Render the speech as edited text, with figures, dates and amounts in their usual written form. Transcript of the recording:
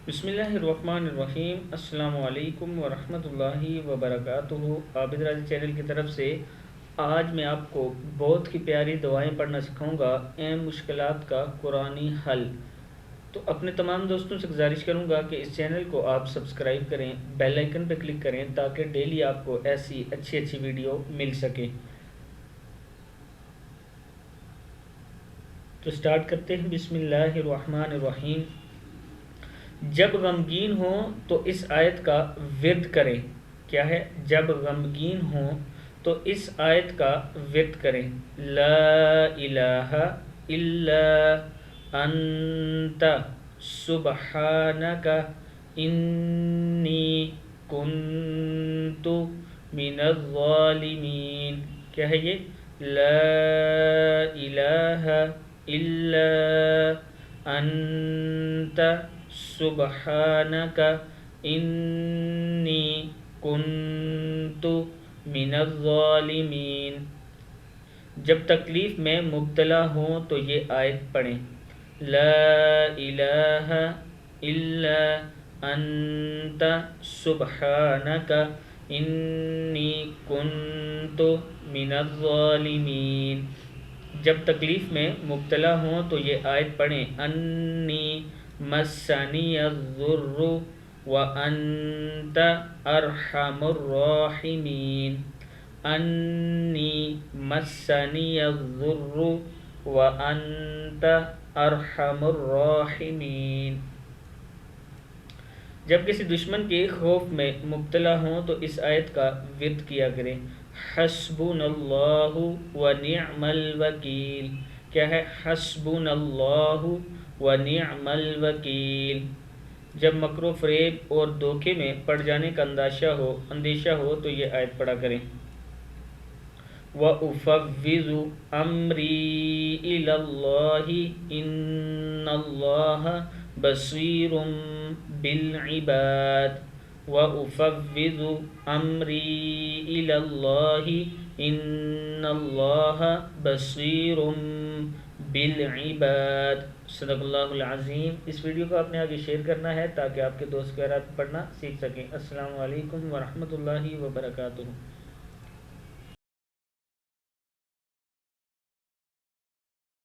بسم اللہ الرحمن الرحیم۔ السلام علیکم ورحمۃ اللہ وبرکاتہ۔ عابد راضی چینل کی طرف سے آج میں آپ کو بہت ہی پیاری دعائیں پڑھنا سکھاؤں گا، اہم مشکلات کا قرآنی حل۔ تو اپنے تمام دوستوں سے گزارش کروں گا کہ اس چینل کو آپ سبسکرائب کریں، بیل آئیکن پہ کلک کریں تاکہ ڈیلی آپ کو ایسی اچھی ویڈیو مل سکے۔ تو سٹارٹ کرتے ہیں۔ بسم اللہ الرحمن الرحیم۔ جب غمگین ہوں تو اس آیت کا ورد کریں۔ کیا ہے؟ جب غمگین ہوں تو اس آیت کا ورد کریں۔ لا الہ الا انت سبحانک انی کنت من الظالمین۔ کیا ہے یہ؟ لا الہ الا انت سبحانک انی کنت من الظالمین۔ جب تکلیف میں مبتلا ہوں تو یہ آیت پڑھیں۔ لا الہ الا انت سبحانک انی کنت من الظالمین۔ جب تکلیف میں مبتلا ہوں تو یہ آیت پڑھیں۔ انی مسنی الضر وانت ارحم الراحمین۔ انی مسنی الضر وانت ارحم الراحمین۔ جب کسی دشمن کے خوف میں مبتلا ہوں تو اس آیت کا ورد کیا کریں۔ حسبنا اللہ ونعم الوکیل۔ کیا ہے؟ حسبنا اللہ ونعم الوکیل۔ جب مکر و فریب اور دھوکے میں پڑ جانے کا اندیشہ ہو تو یہ آیت پڑھا کریں۔ وَأُفَوِّضُ أَمْرِي إِلَى اللَّهِ إِنَّ اللَّهَ بَصِيرٌ بِالْعِبَادِ۔ وَأُفَوِّضُ أَمْرِي إِلَى اللَّهِ إِنَّ اللَّهَ بَصِيرٌ بِالْعِبَادِ۔ صدق اللہ العظیم۔ اس ویڈیو کو آپ نے آگے شیئر کرنا ہے تاکہ آپ کے دوست وغیرہ پڑھنا سیکھ سکیں۔ السلام علیکم ورحمۃ اللہ وبرکاتہ۔